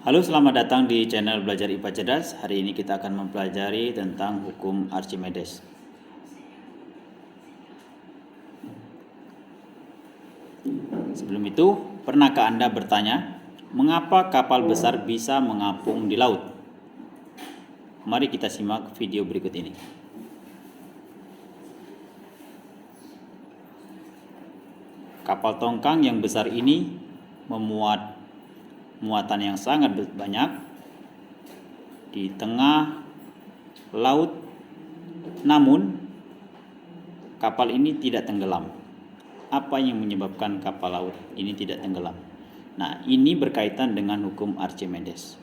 Halo, selamat datang di channel Belajar IPA Cerdas. Hari ini kita akan mempelajari tentang hukum Archimedes. Sebelum itu, pernahkah Anda bertanya, mengapa kapal besar bisa mengapung di laut? Mari kita simak video berikut ini. Kapal tongkang yang besar ini memuat muatan yang sangat banyak di tengah laut, namun kapal ini tidak tenggelam. Apa yang menyebabkan kapal laut ini tidak tenggelam? Nah, ini berkaitan dengan hukum Archimedes.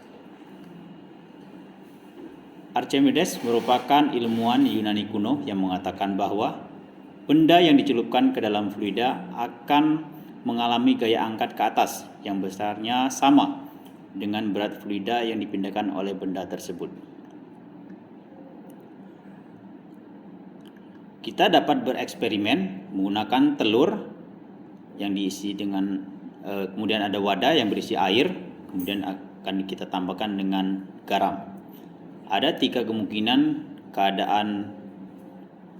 Archimedes merupakan ilmuwan Yunani kuno yang mengatakan bahwa benda yang dicelupkan ke dalam fluida akan mengalami gaya angkat ke atas yang besarnya sama dengan berat fluida yang dipindahkan oleh benda tersebut. Kita dapat bereksperimen menggunakan telur yang diisi dengan kemudian ada wadah yang berisi air, kemudian akan kita tambahkan dengan garam. Ada 3 kemungkinan keadaan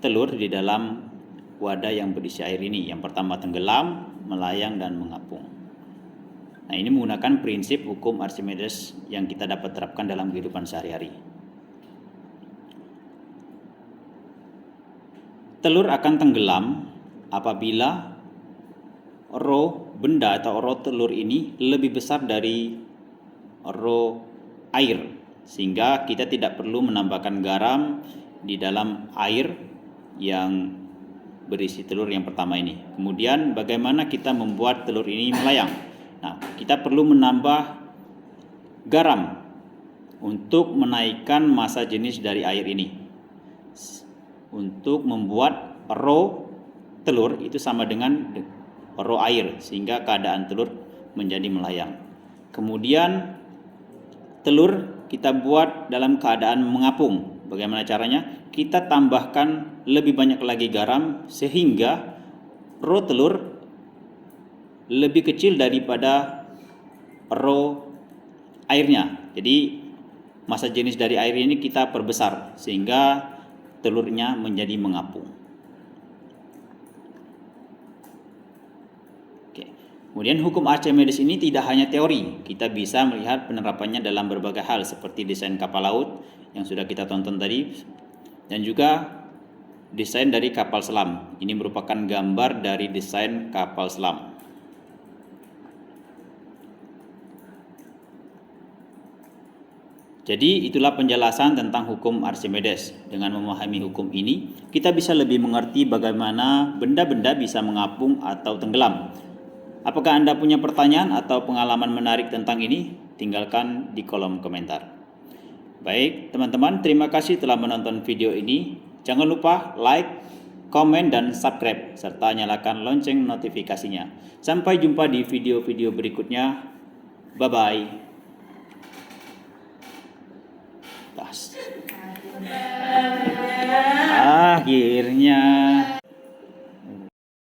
telur di dalam wadah yang berisi air ini. Yang pertama tenggelam, melayang, dan mengapung. Nah, ini menggunakan prinsip hukum Archimedes yang kita dapat terapkan dalam kehidupan sehari-hari. Telur akan tenggelam apabila rho benda atau rho telur ini lebih besar dari rho air, sehingga kita tidak perlu menambahkan garam di dalam air yang berisi telur yang pertama ini. Kemudian bagaimana kita membuat telur ini melayang? Nah, kita perlu menambah garam untuk menaikkan massa jenis dari air ini. Untuk membuat rho telur itu sama dengan rho air, sehingga keadaan telur menjadi melayang. Kemudian telur kita buat dalam keadaan mengapung. Bagaimana caranya? Kita tambahkan lebih banyak lagi garam sehingga rho telur lebih kecil daripada rho airnya. Jadi massa jenis dari air ini kita perbesar sehingga telurnya menjadi mengapung. Kemudian hukum Archimedes ini tidak hanya teori, kita bisa melihat penerapannya dalam berbagai hal seperti desain kapal laut yang sudah kita tonton tadi, dan juga desain dari kapal selam. Ini merupakan gambar dari desain kapal selam. Jadi itulah penjelasan tentang hukum Archimedes. Dengan memahami hukum ini, kita bisa lebih mengerti bagaimana benda-benda bisa mengapung atau tenggelam. Apakah Anda punya pertanyaan atau pengalaman menarik tentang ini? Tinggalkan di kolom komentar. Baik, teman-teman, terima kasih telah menonton video ini. Jangan lupa like, komen, dan subscribe, serta nyalakan lonceng notifikasinya. Sampai jumpa di video-video berikutnya. Bye-bye. Akhirnya.